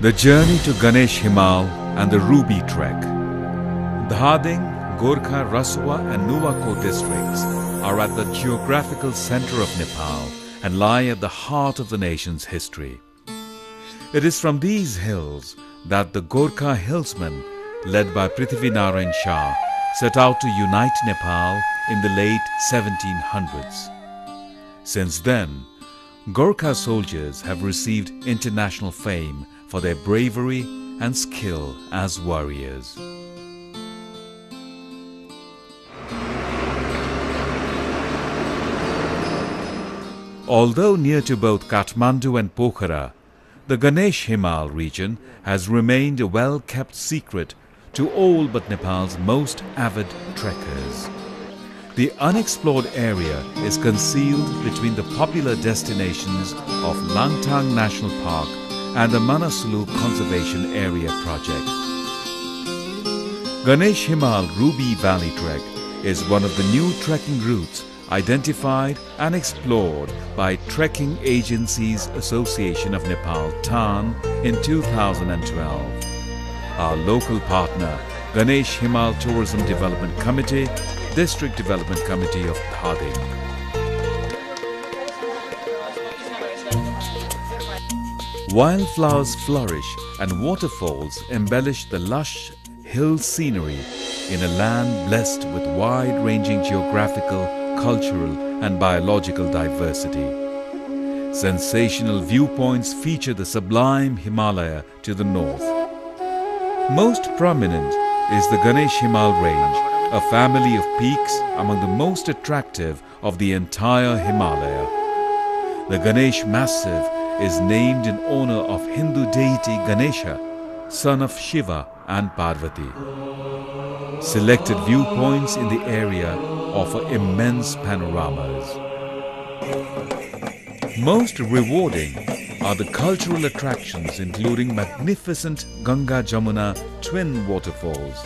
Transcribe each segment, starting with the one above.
The journey to Ganesh Himal and the Ruby Trek. Dhading, Gorkha, Rasuwa and Nuwakot districts are at the geographical center of Nepal and lie at the heart of the nation's history. It is from these hills that the Gorkha hillsmen, led by Prithvinarayan Shah, set out to unite Nepal in the late 1700s. Since then, Gorkha soldiers have received international fame for their bravery and skill as warriors. Although near to both Kathmandu and Pokhara, the Ganesh Himal region has remained a well-kept secret to all but Nepal's most avid trekkers. The unexplored area is concealed between the popular destinations of Langtang National Park and the Manaslu Conservation Area project. Ganesh Himal Ruby Valley Trek is one of the new trekking routes identified and explored by Trekking Agencies Association of Nepal TAAN in 2012. Our local partner, Ganesh Himal Tourism Development Committee, District Development Committee of Dhading. Wildflowers flourish and waterfalls embellish the lush hill scenery in a land blessed with wide-ranging geographical, cultural and biological diversity. Sensational viewpoints feature the sublime Himalaya to the north. Most prominent is the Ganesh Himal range, a family of peaks among the most attractive of the entire Himalaya. The Ganesh Massif is named in honor of Hindu deity Ganesha, son of Shiva and Parvati. Selected viewpoints in the area offer immense panoramas. Most rewarding are the cultural attractions including magnificent Ganga Jamuna twin waterfalls,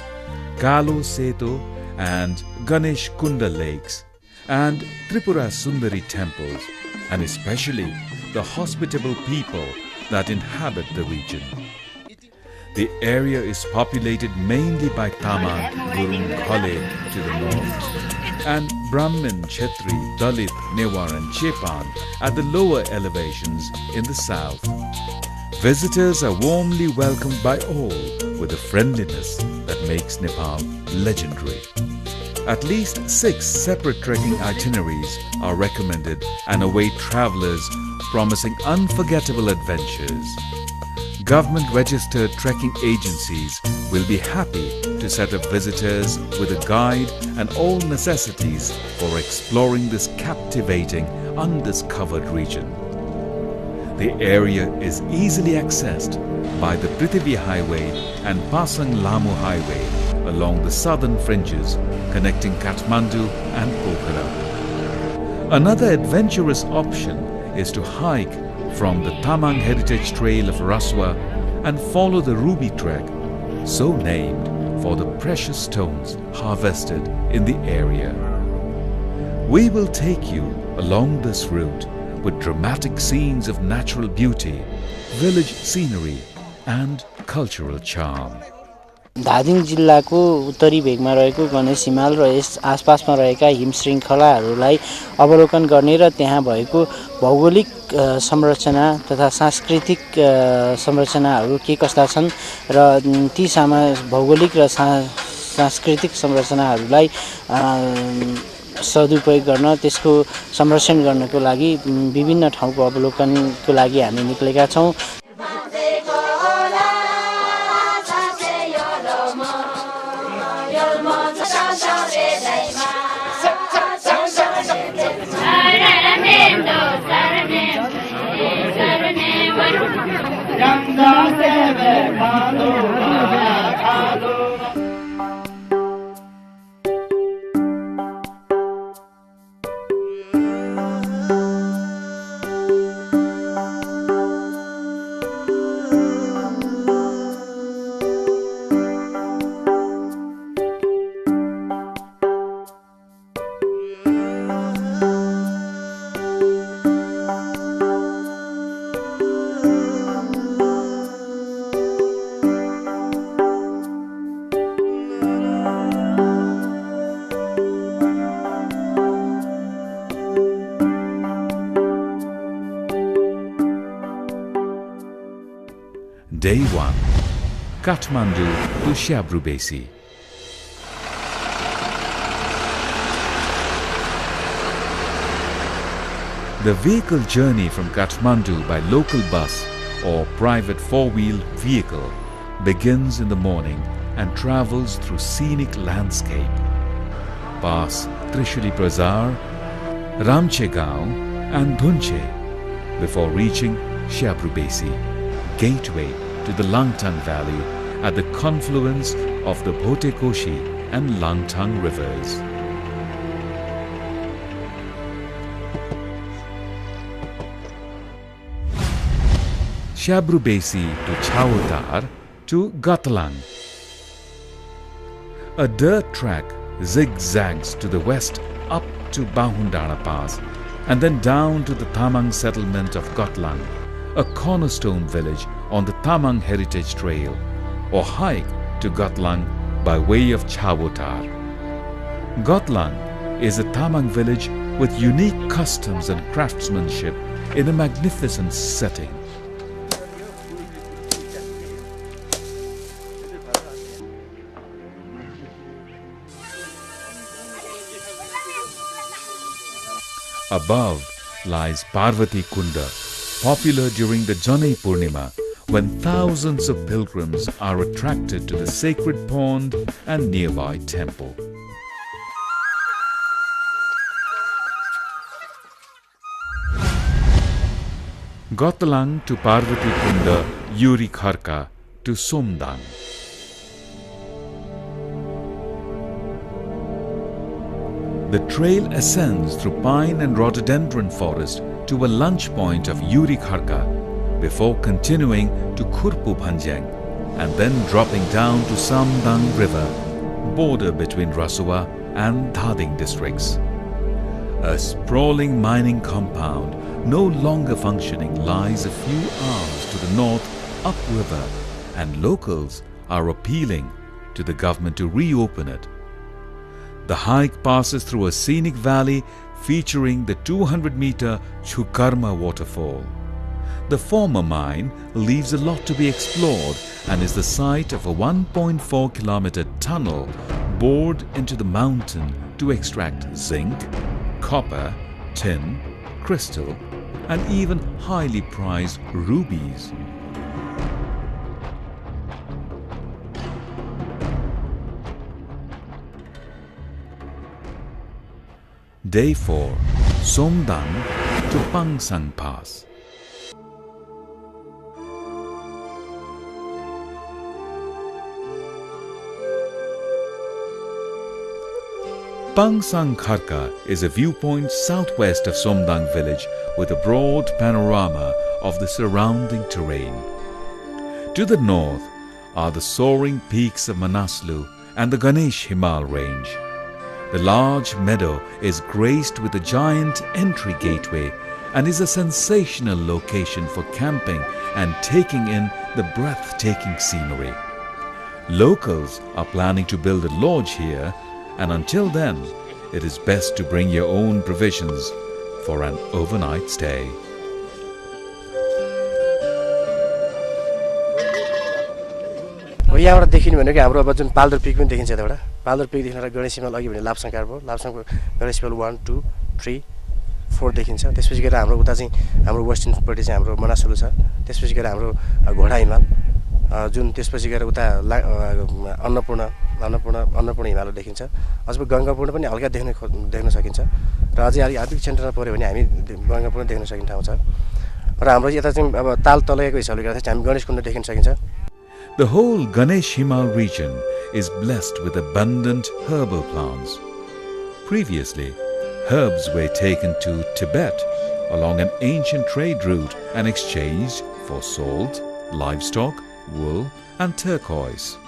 Kalu Setu and Ganesh Kunda lakes, and Tripura Sundari temples, and especially the hospitable people that inhabit the region. The area is populated mainly by Tamang, Gurung, Khale to the north, and Brahmin, Kshetri, Dalit, Newar and Chepan at the lower elevations in the south. Visitors are warmly welcomed by all with a friendliness that makes Nepal legendary. At least 6 separate trekking itineraries are recommended and await travelers promising unforgettable adventures. Government-registered trekking agencies will be happy to set up visitors with a guide and all necessities for exploring this captivating, undiscovered region. The area is easily accessed by the Prithvi Highway and Pasang Lamu Highway along the southern fringes connecting Kathmandu and Pokhara. Another adventurous option is to hike from the Tamang Heritage Trail of Rasuwa and follow the Ruby Trek, so named for the precious stones harvested in the area. We will take you along this route with dramatic scenes of natural beauty, village scenery and cultural charm. Dhading जिल्लाको उत्तरी भेगमा रहेको गणेश हिमाल र yes आसपासमा रहेका him श्रृङ्खलाहरूलाई अवलोकन गर्ने र त्यहाँ भएको भौगोलिक संरचना तथा सांस्कृतिक संरचनाहरू के कस्ता छन् र ती भौगोलिक र सांस्कृतिक संरचनाहरूलाई सदुपयोग गर्न त्यसको संरक्षण गर्नको लागि विभिन्न ठाउँको अवलोकनको लागि हामी निक्लेका छौं। Day 1. Kathmandu to Shabrubesi. The vehicle journey from Kathmandu by local bus or private four-wheeled vehicle begins in the morning and travels through scenic landscape, past Trishuli Bazar, Ramchegaon and Dhunche before reaching Shabrubesi, gateway to the Langtang Valley at the confluence of the Bhotekoshi and Langtang rivers. Shabrubesi to Chautar to Gatlang. A dirt track zigzags to the west up to Bahundana Pass and then down to the Tamang settlement of Gatlang, a cornerstone village on the Tamang Heritage Trail, or hike to Gatlang by way of Chautar. Gatlang is a Tamang village with unique customs and craftsmanship in a magnificent setting. Above lies Parvati Kunda, popular during the Janai Purnima, when thousands of pilgrims are attracted to the sacred pond and nearby temple. Gatlang to Parvati Kunda, Yuri Kharka to Somdang. The trail ascends through pine and rhododendron forest to a lunch point of Yuri Kharka before continuing to Khurpu Bhanjang and then dropping down to Samdang River, border between Rasuwa and Dhading districts. A sprawling mining compound, no longer functioning, lies a few hours to the north upriver, and locals are appealing to the government to reopen it. The hike passes through a scenic valley featuring the 200-meter Chukarma waterfall. The former mine leaves a lot to be explored and is the site of a 1.4-kilometer tunnel bored into the mountain to extract zinc, copper, tin, crystal, and even highly prized rubies. Day 4. Somdang to Pangsang Pass. Pangsang Kharka is a viewpoint southwest of Somdang village with a broad panorama of the surrounding terrain. To the north are the soaring peaks of Manaslu and the Ganesh Himal range. The large meadow is graced with a giant entry gateway and is a sensational location for camping and taking in the breathtaking scenery. Locals are planning to build a lodge here, and until then, it is best to bring your own provisions for an overnight stay. यहाँबाट देखिने भनेको हाम्रो अब जुन पाल्दर pick पनि देखिन्छ यताबाट पाल्दर pick देखिन गणेश हिमाल अघि भने लाप्साङ कार्बो लाप्साङको गणेश हिमाल 1 2 3 4 देखिन्छ त्यसपछि गएर हाम्रो उता चाहिँ हाम्रो वेस्टर्नपट्टि चाहिँ हाम्रो मनासुलु छ त्यसपछि गएर हाम्रो घोडा हिमाल जुन त्यसपछि गएर उता अन्नपूर्ण हिमाल देखिन्छ अझ गङ्गापूर्ण पनि हल्का देख्न सकिन्छ र अझै आर्थिक सेन्टरमा पर्यो भने हामी गङ्गापूर्ण देख्न सकिने ठाउँ छ र हाम्रो यता चाहिँ अब ताल तलैको हिसाबले गर्दा चाहिँ हामी गणेश कुण्ड देख्न सकिन्छ. The whole Ganesh Himal region is blessed with abundant herbal plants. Previously, herbs were taken to Tibet along an ancient trade route and exchanged for salt, livestock, wool and turquoise.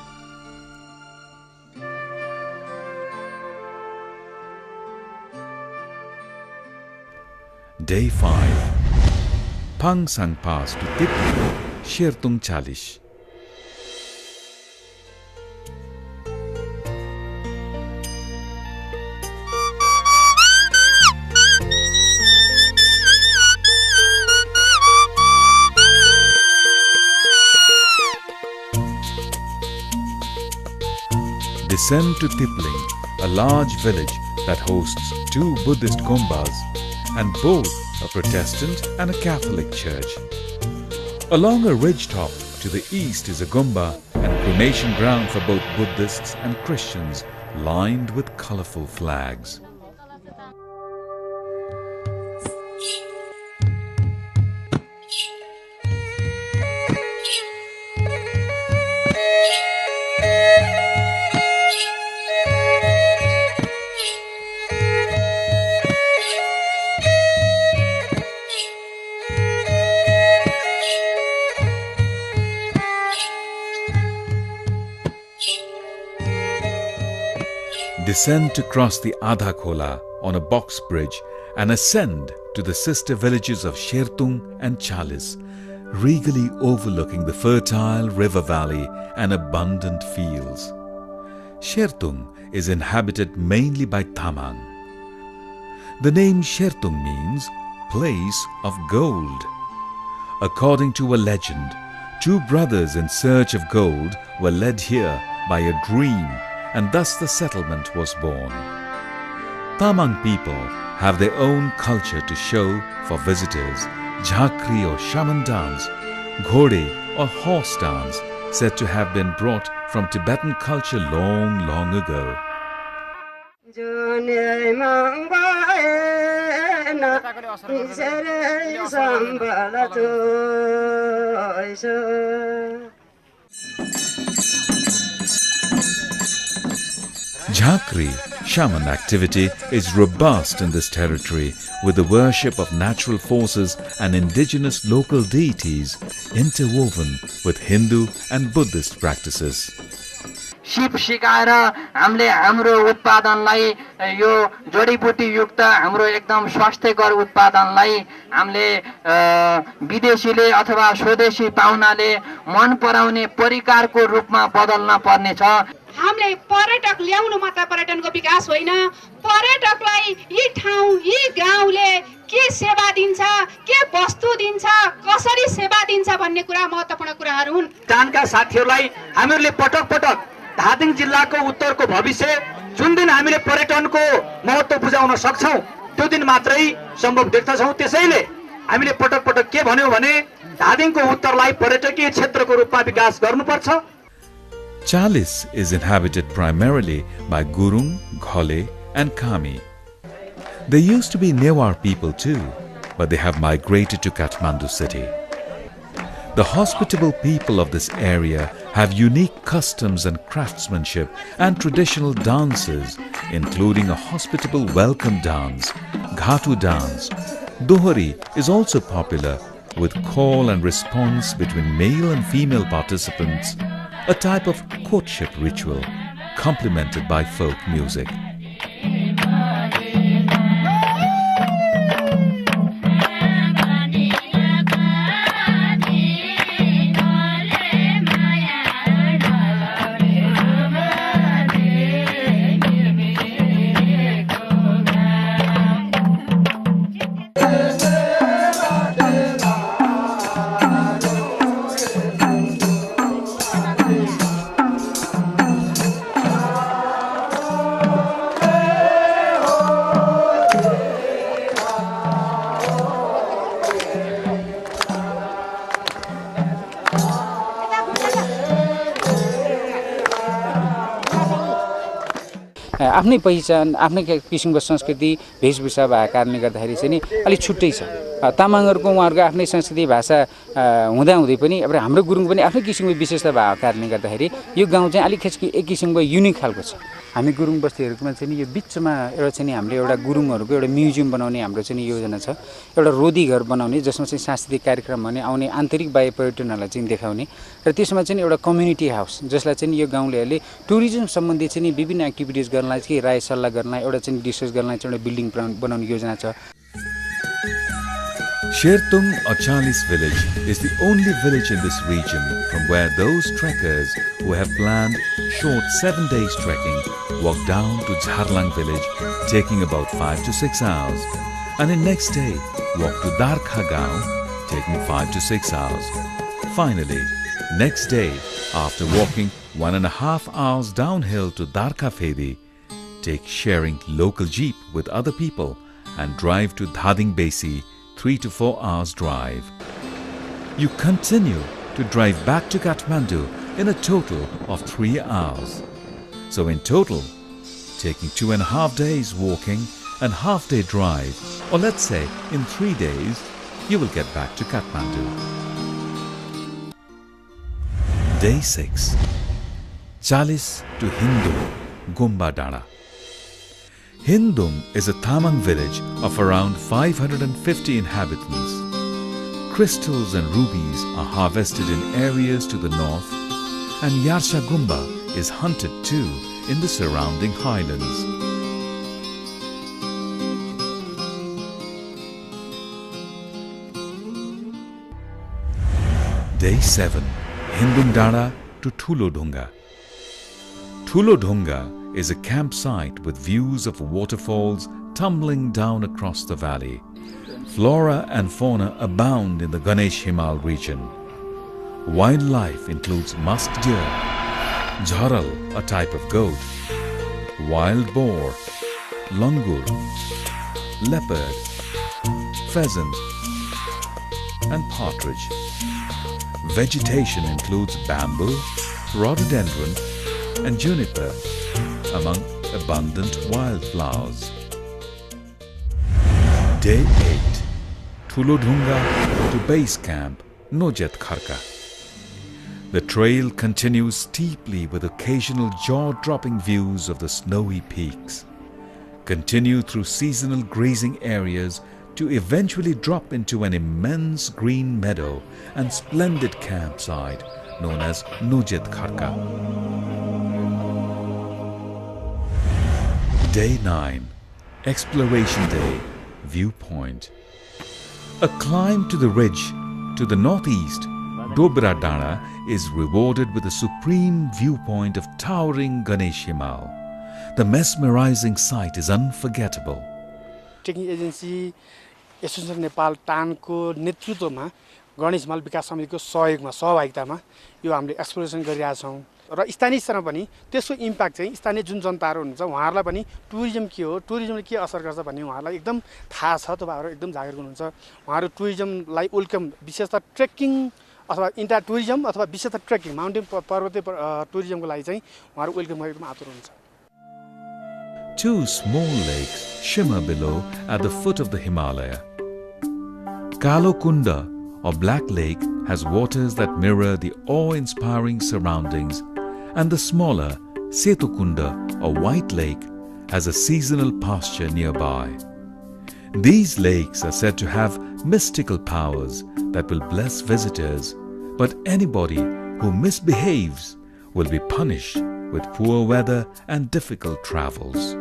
Day 5. Pangsang Pass to Tiplu, Shertung Chalish. descend to Tipling, a large village that hosts 2 Buddhist gombas and both a Protestant and a Catholic church. Along a ridgetop to the east is a gomba and cremation ground for both Buddhists and Christians, lined with colorful flags. Descend to cross the Adha Khola on a box bridge and ascend to the sister villages of Shertung and Chalis, regally overlooking the fertile river valley and abundant fields. Shertung is inhabited mainly by Tamang. The name Shertung means place of gold. According to a legend, 2 brothers in search of gold were led here by a dream, and thus the settlement was born. Tamang people have their own culture to show for visitors: Jhakri or shaman dance, Ghode or horse dance, said to have been brought from Tibetan culture long ago. Jhakri, shaman activity, is robust in this territory with the worship of natural forces and indigenous local deities interwoven with Hindu and Buddhist practices. सिप सिकाएर हामीले हाम्रो उत्पादनलाई यो जडीबुटी युक्त हाम्रो एकदम स्वास्थ्यकर उत्पादनलाई हामीले विदेशीले अथवा स्वदेशी पाहुनाले मन पराउने परिकारको रूपमा बदल्न पर्नेछ। हामीले पर्यटक ल्याउनु मात्र पर्यटनको विकास होइन, पर्यटकलाई यी ठाउँ यी गाउँले के सेवा दिन्छ, के वस्तु दिन्छ, कसरी सेवा दिन्छ भन्ने कुरा महत्त्वपूर्ण कुराहरू हुन्। तानका साथीहरूलाई हामीहरूले पटक पटक धादिङ जिल्लाको उत्तरको भविष्य जुन दिन हामीले पर्यटनको महत्त्व बुझाउन सक्छौं त्यो दिन मात्रै सम्भव देख्दछौं। त्यसैले हामीले पटक पटक के भन्यौ भने धादिङको उत्तरलाई पर्यटकीय क्षेत्रको रूपमा विकास गर्नुपर्छ। Chalis is inhabited primarily by Gurung, Ghole and Kami. There used to be Newar people too, but they have migrated to Kathmandu city. The hospitable people of this area have unique customs and craftsmanship and traditional dances, including a hospitable welcome dance, Ghatu dance. Dohari is also popular with call and response between male and female participants, a type of courtship ritual complemented by folk music. आफ्नै पहिचान आफ्नै किसिमको संस्कृति वेशभूषा भएको कारणले गर्दाखेरि चाहिँ नि अलि छुट्टै छ। तामाङहरुको उहाँहरुको आफ्नै संस्कृति भाषा हुँदाहुँदै पनि अब हाम्रो गुरुङ पनि आफ्नै किसिमको विशेषता भएको कारणले गर्दाखेरि यो गाउँ चाहिँ अलि एक किसिमको युनिक खालको छ। हामी गुरुङ बस्तीहरुमा चाहिँ नि यो बीचमा एउटा चाहिँ नि हामीले एउटा गुरुङहरुको एउटा म्युजियम बनाउने हाम्रो चाहिँ नि योजना छ। एउटा रोदी घर बनाउने जसमा चाहिँ सांस्कृतिक कार्यक्रम भने आउने आन्तरिक बाह्य पर्यटनहरुलाई चाहिँ देखाउने र त्यसमा चाहिँ एउटा कम्युनिटी हाउस जसलाई चाहिँ यो गाउँलेहरुले टुरिज्म सम्बन्धी चाहिँ विभिन्न एक्टिभिटिज गर्नलाई चाहिँ राय सल्लाह गर्न एउटा चाहिँ डिस्कस गर्नलाई चाहिँ एउटा बिल्डिङ बनाउने योजना छ। Shertung or Chalis village is the only village in this region from where those trekkers who have planned short 7 days trekking walk down to Jharlang village, taking about 5 to 6 hours, and the next day walk to Darkha Gaon, taking 5 to 6 hours. Finally, next day, after walking 1.5 hours downhill to Darkafedi, take sharing local jeep with other people and drive to Dhading Basi, 3 to 4 hours drive. You continue to drive back to Kathmandu in a total of 3 hours. So in total, taking 2.5 days walking and half-day drive, or let's say in 3 days, you will get back to Kathmandu. Day 6. Chalis to Hindum, Gumba Dana. Hindum is a Tamang village of around 550 inhabitants. Crystals and rubies are harvested in areas to the north, and Yarsha Gumba is hunted too in the surrounding highlands. Day 7. Hindum Dana to Thulo Dhunga. Thulo Dhunga is a campsite with views of waterfalls tumbling down across the valley. Flora and fauna abound in the Ganesh Himal region. Wildlife includes musk deer, jharal, a type of goat, wild boar, langur, leopard, pheasant, and partridge. Vegetation includes bamboo, rhododendron, and juniper, among abundant wildflowers. Day 8. Thulo Dhunga to base camp, Nojet Kharka. The trail continues steeply with occasional jaw-dropping views of the snowy peaks. Continue through seasonal grazing areas to eventually drop into an immense green meadow and splendid campsite known as Nojet Kharka. Day 9. Exploration Day, Viewpoint. A climb to the ridge to the northeast, Dobra Dana, is rewarded with a supreme viewpoint of towering Ganesh Himal. The mesmerizing sight is unforgettable. Trekking agency association Nepal टानको नेतृत्वमा गणेश हिमाल विकास समितिको सहयोगमा सहभागितामा यो हामीले exploration गरिरहेका छौं र स्थानीय स्तरमा पनि त्यसको इम्प्याक्ट चाहिँ स्थानीय जुन जनताहरु हुनुहुन्छ उहाँहरुलाई पनि टुरिज्म के हो टुरिज्मले के असर गर्छ भन्ने उहाँहरुलाई एकदम थाहा छ तपाईहरु एकदम जागरुक हुनुहुन्छ उहाँहरु टुरिज्मलाई वेलकम विशेषतः ट्रेकिङ अथवा इन्टर टुरिज्म अथवा विशेषतः ट्रेकिङ माउन्टेन पर्वतीय टुरिज्मको लागि चाहिँ उहाँहरु वेलकम गर्न एकदम आतुर हुनुहुन्छ. Two small lakes shimmer below at the foot of the Himalaya. Kalokunda, or Black Lake, has waters that mirror the awe-inspiring surroundings, and the smaller Setokunda, or White Lake, has a seasonal pasture nearby. These lakes are said to have mystical powers that will bless visitors, but anybody who misbehaves will be punished with poor weather and difficult travels.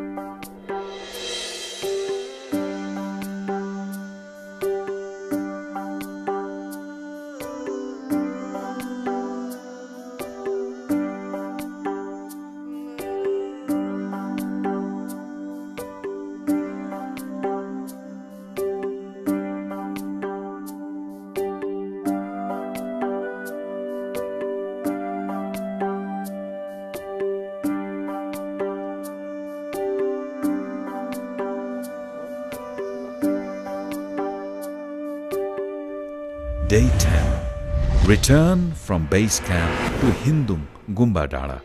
Day 10. Return from base camp to Hindum Gumba Dana.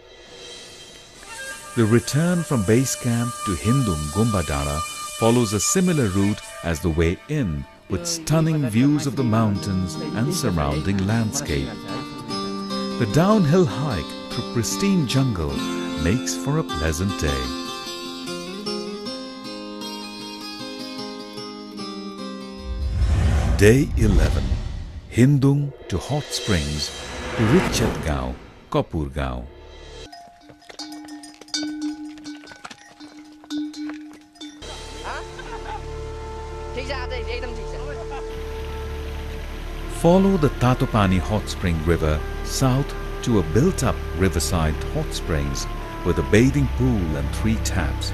The return from base camp to Hindum Gumba Dana follows a similar route as the way in, with stunning views of the mountains and surrounding landscape. The downhill hike through pristine jungle makes for a pleasant day. Day 11. Hindum to Hot Springs to Richatgaon, Kapurgaon. Follow the Tatopani Hot Spring River south to a built-up riverside hot springs with a bathing pool and 3 taps.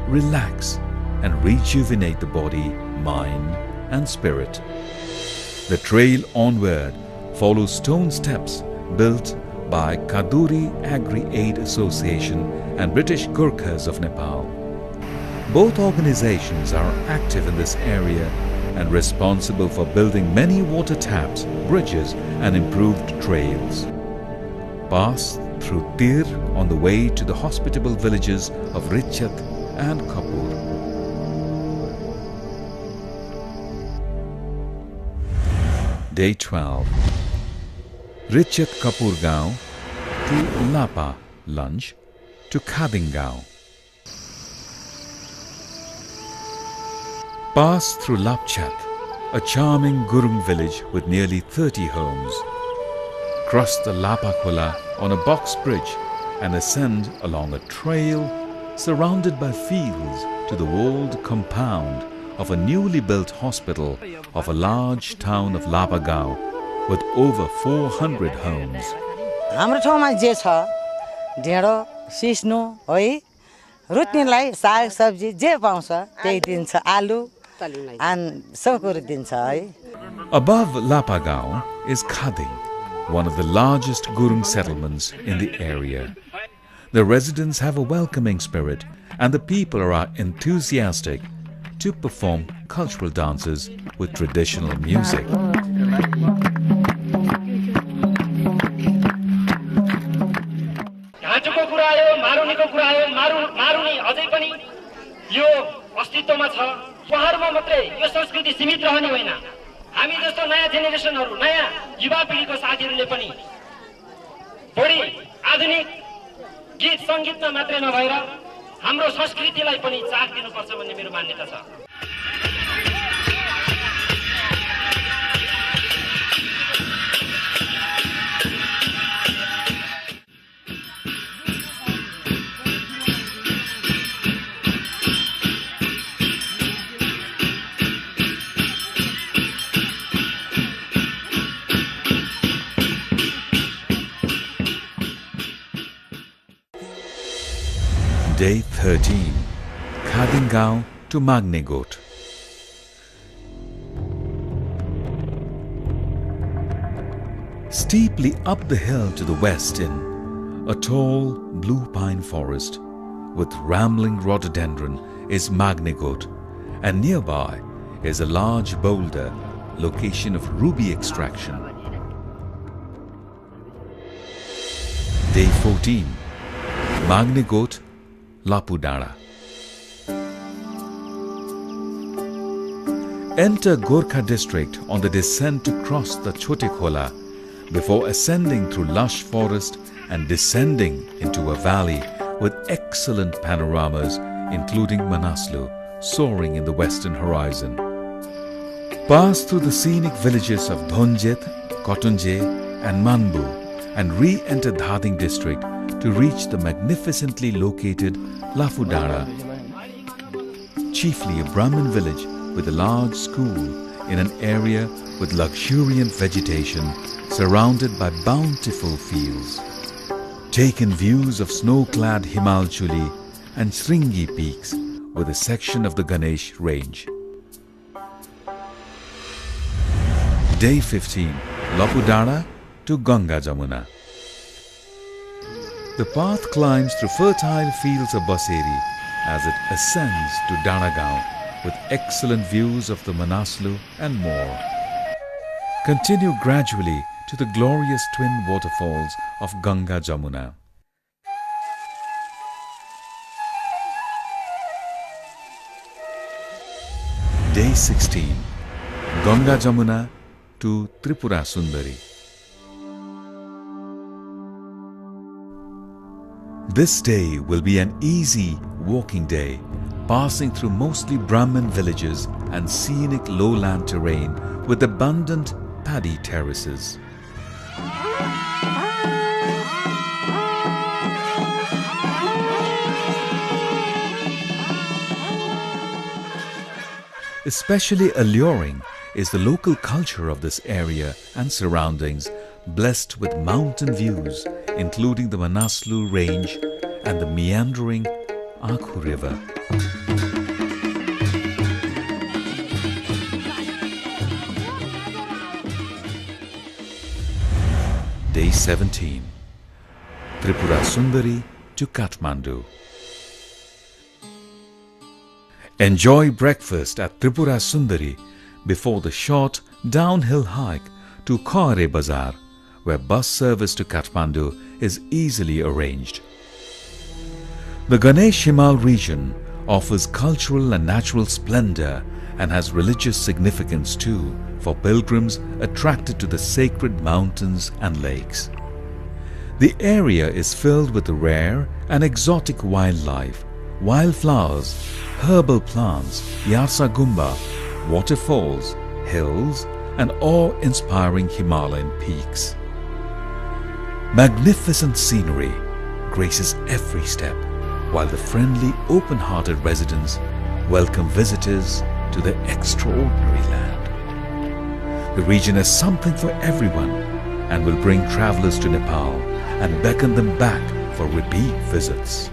Relax and rejuvenate the body, mind and spirit. The trail onward follows stone steps built by Kaduri Agri-Aid Association and British Gurkhas of Nepal. Both organizations are active in this area and responsible for building many water taps, bridges and improved trails. Pass through Tir on the way to the hospitable villages of Richat and Kapur. Day 12. Richat Kapur Gaon to Lapa lunch to Dhading Gaon. Pass through Lapchat, a charming Gurung village with nearly 30 homes. Cross the Lapa Khola on a box bridge and ascend along a trail surrounded by fields to the walled compound of a newly built hospital of a large town of Lapa Gaon with over 400 homes. हाम्रो ठाउँमा जे छ ढेँडो सिस्नो है रुट्नेलाई साग सब्जी जे पाउँछ त्यही दिन्छ आलु अनि सब कुरो दिन्छ है. Above Lapa Gaon is Dhading, one of the largest Gurung settlements in the area. The residents have a welcoming spirit and the people are enthusiastic to perform cultural dances with traditional music. घाँचोको कुरा आयो, मारुनीको कुरा आयो, मारुनी अझै पनि यो अस्तित्वमा छ. पहाडमा मात्रै यो संस्कृति सीमित रहने होइन. हामी जस्तो नयाँ जेनेरेसनहरु, नयाँ युवा पिढीको साथीहरुले पनि बढी आधुनिक गीत संगीतमा मात्रै नभएर हाम्रो संस्कृतिलाई पनि चाख दिनुपर्छ भन्ने मेरो मान्यता छ. Day 13. Dhading Gaon to Nuwakot. Steeply up the hill to the west in a tall blue pine forest with rambling rhododendron is Nuwakot, and nearby is a large boulder, location of ruby extraction. Day 14. Nuwakot, Lapudara. Enter Gorkha district on the descent to cross the Chote Khola before ascending through lush forest and descending into a valley with excellent panoramas including Manaslu soaring in the western horizon. Pass through the scenic villages of Dhonjet, Kotunje and Manbu and re-enter Dhading district to reach the magnificently located Lafudara, chiefly a Brahmin village with a large school in an area with luxuriant vegetation surrounded by bountiful fields. Take in views of snow-clad Himal Chuli and Shringi peaks with a section of the Ganesh range. Day 15. Lapudara to Ganga Jamuna. The path climbs through fertile fields of Baseri as it ascends to Danagaon with excellent views of the Manaslu and more. Continue gradually to the glorious twin waterfalls of Ganga Jamuna. Day 16. Ganga Jamuna to Tripura Sundari. This day will be an easy walking day, passing through mostly Brahmin villages and scenic lowland terrain with abundant paddy terraces. Especially alluring is the local culture of this area and surroundings, blessed with mountain views, including the Manaslu range and the meandering Akhu River. Day 17. Tripura Sundari to Kathmandu. Enjoy breakfast at Tripura Sundari before the short downhill hike to Khare Bazar, where bus service to Kathmandu is easily arranged. The Ganesh Himal region offers cultural and natural splendor and has religious significance too for pilgrims attracted to the sacred mountains and lakes. The area is filled with rare and exotic wildlife, wildflowers, herbal plants, Yarsagumba, waterfalls, hills, and awe-inspiring Himalayan peaks. Magnificent scenery graces every step, while the friendly, open-hearted residents welcome visitors to the extraordinary land. The region has something for everyone and will bring travelers to Nepal and beckon them back for repeat visits.